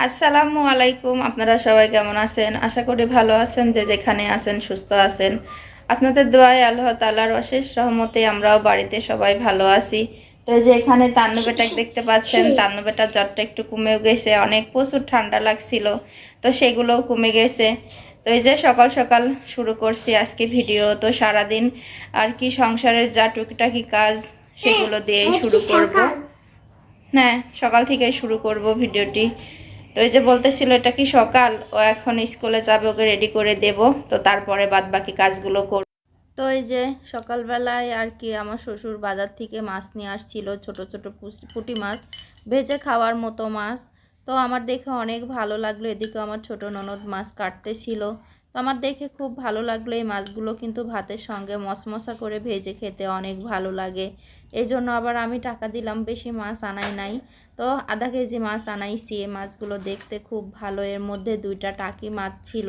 আসসালামু আলাইকুম। আপনারা সবাই কেমন আছেন? আশা করি ভালো আছেন, যে যেখানে আছেন সুস্থ আছেন। আপনাদের দোয়ায় আল্লাহ তাআলার অশেষ রহমতে আমরাও বাড়িতে সবাই ভালো আছি। তো এই যে এখানে তান্নু বেটাকে দেখতে পাচ্ছেন, তান্নু বেটার জ্বরটা একটু কমেও গেছে, অনেক প্রচুর ঠান্ডা লাগছিল, তো সেগুলোও কমে গেছে। তো এই যে সকাল সকাল শুরু করছি আজকে ভিডিও। তো সারাদিন আর কি সংসারের যা টুকিটাকি কাজ সেগুলো দিয়েই শুরু করব। হ্যাঁ, সকাল থেকেই শুরু করব ভিডিওটি। তো এই যে বলতেছিল এটা কি সকাল, ও এখন স্কুলে যাবে, ওকে রেডি করে দেব, তো তারপরে বাদ বাকি কাজগুলো করব। তো এই যে সকালবেলায় আর কি আমার শ্বশুর বাজার থেকে মাছ নিয়ে আসছিল, ছোট ছোট পুঁটি মাছ, ভেজে খাওয়ার মতো মাছ। তো আমার দেখে অনেক ভালো লাগলো, এদিকে আমার ছোট ননদ মাছ কাটতেছিল। তো আমার দেখে খুব ভালো লাগলো। এই মাছগুলো কিন্তু ভাতের সঙ্গে মশমশা করে ভেজে খেতে অনেক ভালো লাগে। এই জন্য আবার আমি টাকা দিলাম, বেশি মাছ আনাই নাই। তো আধা কেজি মাছ আনাইছি। এই মাছগুলো দেখতে খুব ভালো, এর মধ্যে 2টা টাকি মাছ ছিল।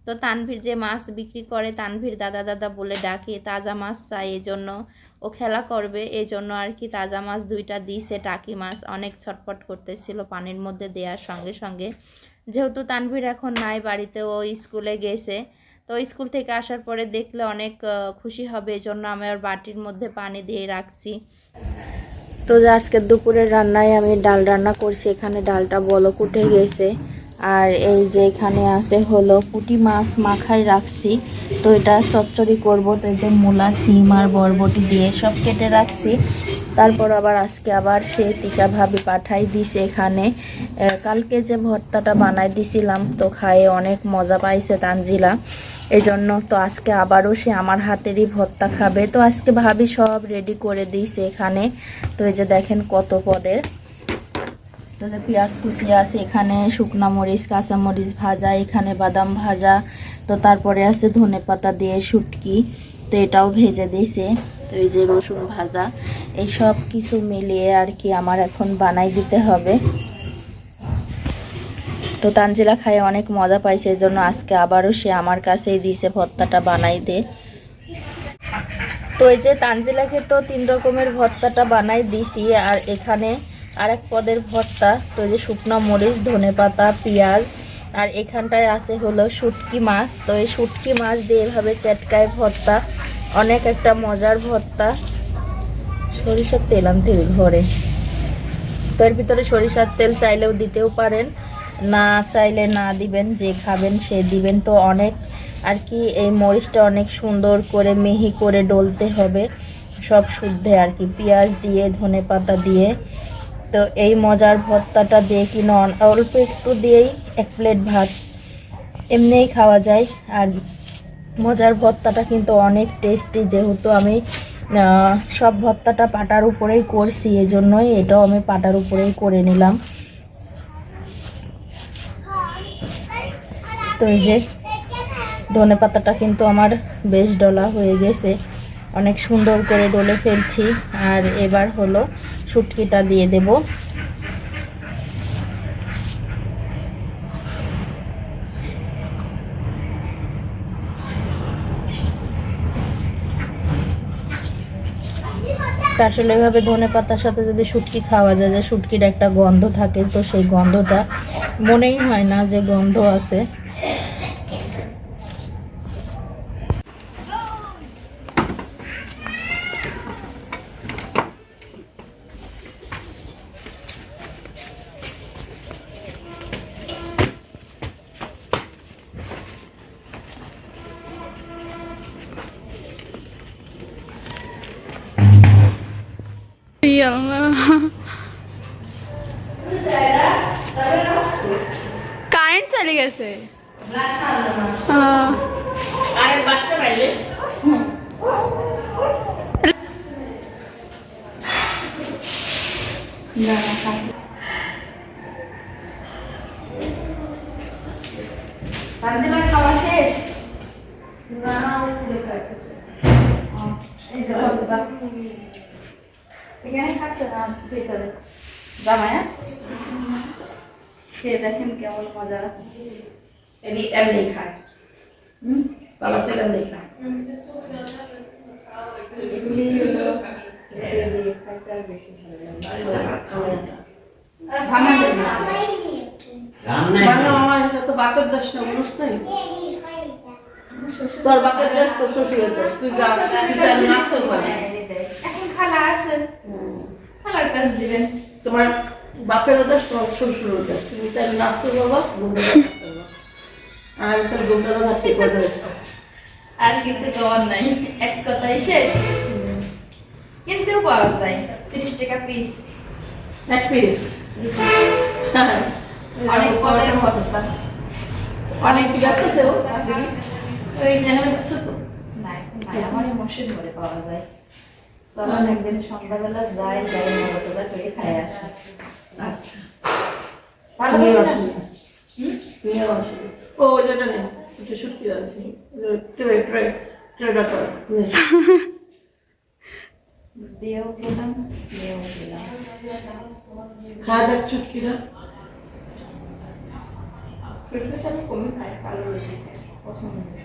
তো তানভীর যে মাছ বিক্রি করে, তানভীর দাদা দাদা বলে ডাকে, তাজা মাছ চাই, এই জন্য ও খেলা করবে, এই জন্য আর কি তাজা মাছ 2টা দিয়েছে। টাকি মাছ অনেক ছটফট করতেছিল পানির মধ্যে দেওয়ার সঙ্গে সঙ্গে। যেহেতু তানভীর এখন নাই বাড়িতে, ও স্কুলে গেছে, তো স্কুল থেকে আসার পরে দেখলে অনেক খুশি হবে, এই জন্য আমি ওর বাটির মধ্যে পানি দিয়ে রাখছি। তো আজকে দুপুরের রান্নায় আমি ডাল রান্না করছি। এখানে ডালটা বলক উঠে গেছে। আর এই যে এখানে আছে হলো পুঁটি মাছ মাখায় রাখছি, তো এটা চচ্চড়ি করব। তো এই যে মূলা, সিম আর বরবটি দিয়ে সব কেটে রাখছি। তারপর আবার আজকে আবার সে টিকা ভাবি পাঠাই দিছে এখানে। কালকে যে ভর্তাটা বানাই দিছিলাম, তো খায়ে অনেক মজা পাইছে তানজিলা, এই জন্য তো আজকে আবারও সে আমার হাতেরই ভর্তা খাবে। তো আজকে ভাবি সব রেডি করে দিয়েছে এখানে। তো এই যে দেখেন কত পদের। তো যে পেঁয়াজ কুচি আছে, এখানে শুকনা মরিচ, কাঁচা মরিচ ভাজা, এখানে বাদাম ভাজা, তো তারপরে আছে ধনেপাতা দিয়ে শুটকি, তো এটাও ভেজে দিয়েছে। তো এই যে রসুন ভাজা, এই সব কিছু মিলিয়ে আর কি আমার এখন বানাই দিতে হবে। তো তানজিলা খায় অনেক মজা পাইছে, এই জন্য আজকে আবারও সে আমার কাছেই দিয়েছে ভর্তাটা বানাই দে। তো এই যে তানজিলাকে তো 3 রকমের ভর্তাটা বানাই দিছি। আর এখানে আরেক পদের ভর্তা, তো এই যে শুকনো মরিচ, ধনেপাতা, পেঁয়াজ, আর এখানটায় আছে হলো শুটকি মাছ। তো এই শুটকি মাছ দিয়ে এভাবে চেটকায় ভর্তা, অনেক একটা মজার ভর্তা। সরিষার তেল আনতে ঘরে, তো এর ভিতরে সরিষার তেল চাইলেও দিতেও পারেন, না চাইলে না দিবেন, যে খাবেন সে দিবেন। তো অনেক আর কি এই মরিচটা অনেক সুন্দর করে মিহি করে ডলতে হবে, সব শুদ্ধে আর কি, পেঁয়াজ দিয়ে ধনেপাতা দিয়ে। তো এই মজার ভর্তাটা দিয়ে কি অল্প একটু দিয়েই 1 প্লেট ভাত এমনিই খাওয়া যায়। আর মজার ভর্তাটা কিন্তু অনেক টেস্টি, যেহেতু আমি সব ভর্তাটা পাটার উপরেই করছি, এজন্যই এটাও আমি পাটার উপরেই করে নিলাম। তো এই যে ধনেপাতাটা কিন্তু আমার বেশ ডলা হয়ে গেছে, অনেক সুন্দর করে ডলে ফেলছি। আর এবার হলো শুটকিটা দিয়ে দেব। আসলে এভাবে ধনেপাতার সাথে যদি শুটকি খাওয়া যায়, যে শুটকির একটা গন্ধ থাকে, তো সেই গন্ধটা মনেই হয় না যে গন্ধ আছে। কারেন্ট চলে গেছে। খাওয়া শেষ না? এখানে খাচ্ছে না, ভেতরে জামাই আছে, খেয়ে দেখেন কেমন মজা। এমনি খায়, বাবা ছেলে এমনি খায়। এগুলি খাইতে বেশি ভালো লাগে। বাংলা আমার এটা তো বাপের দেশ না, বুঝছ নাই? তোর বাপের দেশ তো শ্বশুরের দেশ, তুই যা তুই জানি আসতে পারবি। এখন খালা আছে, খালার কাজ দিবেন। তোমার বাপের দেশ, তোমার শ্বশুরের দেশ, তুমি তাহলে নাচতে পারবা, ঘুমতে পারবা। আর আমি তাহলে ঘুমতে থাকতে কথা হয়েছে। আর কিছু দেওয়ার নাই, এক কথাই শেষ। কিনতেও পাওয়া যায় 30 টাকা পিস, এক পিস অনেক পদের ভর্তা, অনেক কি আছে ও ওই যেখানে ছোট নাই নাই আমার মসজিদ ধরে পাওয়া যায়। চলুন একদিন সন্ধ্যাবেলা যাই যাই মগজা করে খাই আসি। আচ্ছা ভালো নিয়ে হবে না? আসুন। নিয়ে আসুন। ও যেটা নেই একটু শুটকি আছে, ট্রে ট্রে ট্রেটা কর দিয়েও খেলাম, দিয়েও খেলাম। খাওয়া দেখ শুটকিটা। ফুটবলটা আমি কমই খাই, কালো বেশি খাই, পছন্দ নেই।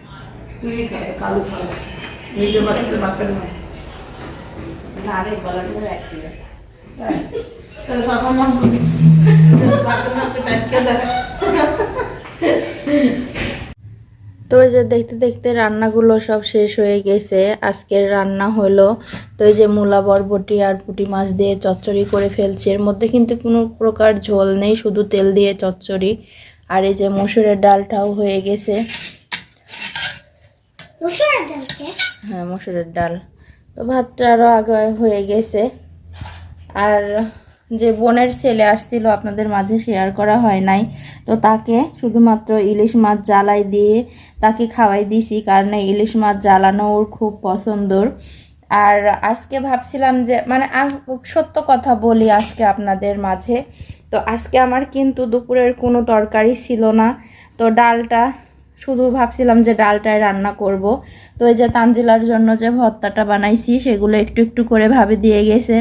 তুই খা, কালু খা, নিজে বাড়িতে বাপের না। না রে, গলার মধ্যে রাখছি না। তাহলে সাসার নাম বাপের নামকে ডাকিয়ে দেয়। তো এই যে দেখতে দেখতে রান্নাগুলো সব শেষ হয়ে গেছে। আজকের রান্না হলো তো এই যে মূলা বরবটি আর পুঁটি মাছ দিয়ে চচ্চড়ি করে ফেলছি। এর মধ্যে কিন্তু কোনো প্রকার ঝোল নেই, শুধু তেল দিয়ে চচ্চড়ি। আর এই যে মসুরের ডালটাও হয়ে গেছে। হ্যাঁ, মসুরের ডাল। তো ভাতটা আরও আগে হয়ে গেছে। আর যে বোনের ছেলে আসছিল আপনাদের মাঝে শেয়ার করা হয় নাই, তো তাকে শুধুমাত্র ইলিশ মাছ জ্বালাই দিয়ে তাকে খাওয়াই দিছি, কারণ ইলিশ মাছ জ্বালানো ওর খুব পছন্দর। আর আজকে ভাবছিলাম যে মানে সত্য কথা বলি আজকে আপনাদের মাঝে, তো আজকে আমার কিন্তু দুপুরের কোনো তরকারি ছিল না। তো ডালটা শুধু ভাবছিলাম যে ডালটাই রান্না করব। তো এই যে তানজিলার জন্য যে ভর্তাটা বানাইছি সেগুলো একটু একটু করে ভাবে দিয়ে গেছে,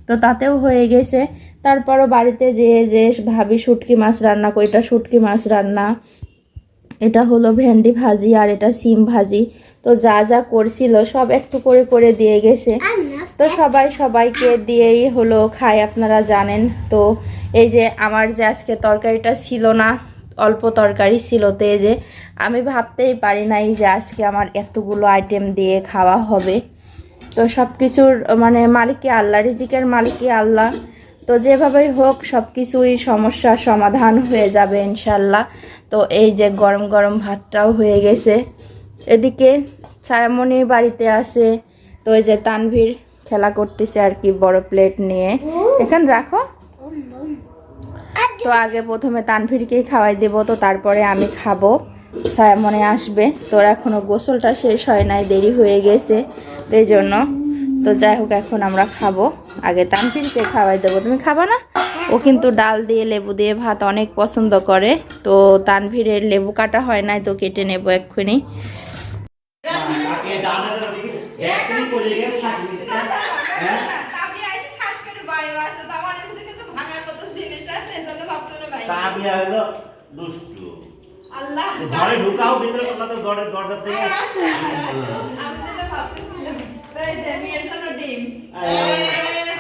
তো তাতেও হয়ে গেছে। তারপরও বাড়িতে যে ভাবি শুটকি মাছ রান্না করি, এটা শুটকি মাছ রান্না, এটা হলো ভেন্ডি ভাজি, আর এটা সিম ভাজি। তো যা যা করছিল সব একটু করে করে দিয়ে গেছে। তো সবাইকে দিয়েই হলো খাই, আপনারা জানেন। তো এই যে আমার যে আজকে তরকারিটা ছিল না, অল্প তরকারি ছিল, তো এই যে আমি ভাবতেই পারি নাই যে আজকে আমার এতগুলো আইটেম দিয়ে খাওয়া হবে। তো সব কিছুর মানে মালিকই আল্লাহ, রিজিকের মালিকই আল্লাহ। তো যেভাবেই হোক সব কিছুই সমস্যার সমাধান হয়ে যাবে ইনশাল্লাহ। তো এই যে গরম গরম ভাতটাও হয়ে গেছে। এদিকে ছায়ামণি বাড়িতে আছে, তো এই যে তানভীর খেলা করতেছে আর কি বড় প্লেট নিয়ে। এখানে রাখো। তো আগে প্রথমে তানভীরকেই খাওয়াই দেবো, তো তারপরে আমি খাবো, ছায়ামণি আসবে। তোর এখনো গোসলটা শেষ হয় নাই, দেরি হয়ে গেছে, তো এই জন্য। তো যাই হোক এখন আমরা খাবো, আগে তানভীরকে খাওয়াই দেবো। তুমি খাবা না? ও কিন্তু ডাল দিয়ে লেবু দিয়ে ভাত অনেক পছন্দ করে। তো তানভীরের লেবু কাটা হয় নাই, তো কেটে নেবো এক্ষুনি। ঘরে ঢুকাও ভিতরে কথা তো দরজা থেকে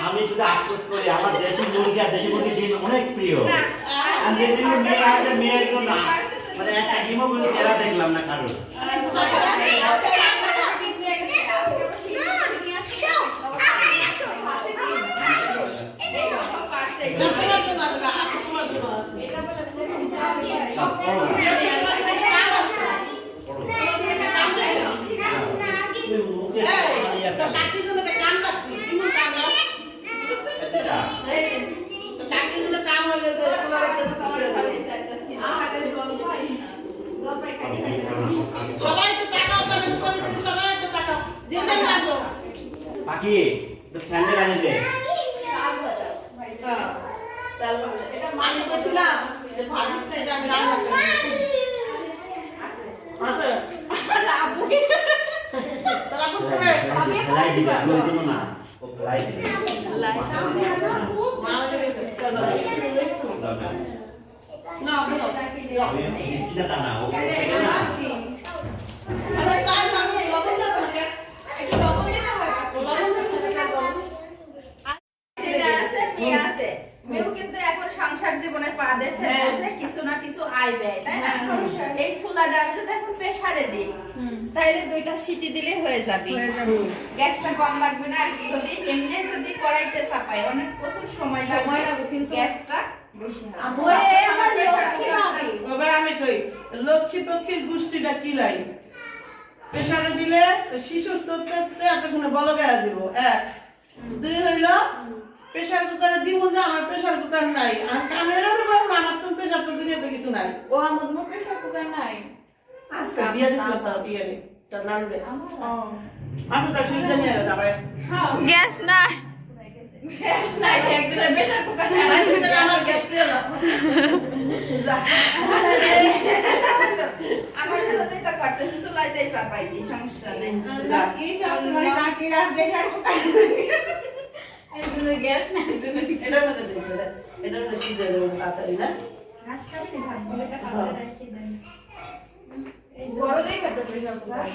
আমি শুধু আফসোস করি আমার দেশি মুরগি আর দেশি মুরগি ডিম অনেক প্রিয়। আর দেশি মুরগি আমাদের মেয়ের জন্য মানে একটা ডিমও কিন্তু এরা দেখলাম না কারোর। পাখি ফ্যান্ডেল আনে দে। আমি বলছিলাম যে ভাবিস না এটা আমি রান্না করি। ফেলাই দিবে আমি দিব না, ও ফেলাই দিবে। না বলো আমি চিন্তা তা না ও সেটা না। আরে তাই না আমি লবণ দাও না, একটু লবণ দিতে হয়, লবণ দাও না। যেটা আছে মেয়ে আছে, মেয়েও কিন্তু এখন সংসার জীবনে পা দিয়েছে বলছে কিছু না কিছু আয় ব্যয়, তাই না? এই চুলাটা আমি যদি এখন প্রেসারে দিই তাইলে 2টা সিটি দিলে হয়ে যাবে, গ্যাসটা কম লাগবে না। আর যদি এমনি যদি কড়াইতে চাপাই অনেক প্রচুর সময় লাগবে, গ্যাসটা বেশি হবে। এবার আমি কই লক্ষ্মী পক্ষীর গোষ্ঠীটা কি লাই প্রেসারে দিলে শিশু স্তরতে এতক্ষণে বলগায়া দিব 1 2 হইল প্রেসার কুকারে দিব যে আমার প্রেসার কুকার নাই আর কামের উপর আমার তো প্রেসার তো দুনিয়াতে কিছু নাই ও আমার তোমার প্রেসার কুকার নাই আচ্ছা দিয়ে দিছিল তো দিয়ে রে তার নাম রে আচ্ছা তার সুবিধা নিয়ে যাবে গ্যাস নাই, গ্যাস নাই একদিনের প্রেসার কুকার নাই আমার গ্যাস দিয়ে দাও আমার জন্যই তো করতেছি, চুলাইতেই চাপাই দিই, সমস্যা নেই। কি সব তোমার কাকির আর প্রেসার কুকার একদিনের গ্যাস নাই একদিনের এটার মধ্যে দিন এটার মধ্যে সিদ্ধ দেবো তাড়াতাড়ি না ঘাস খাবি না, ভাত, এটা খাবো, এটা খেয়ে দেন। বড় দেই একটা প্রেসার কুকার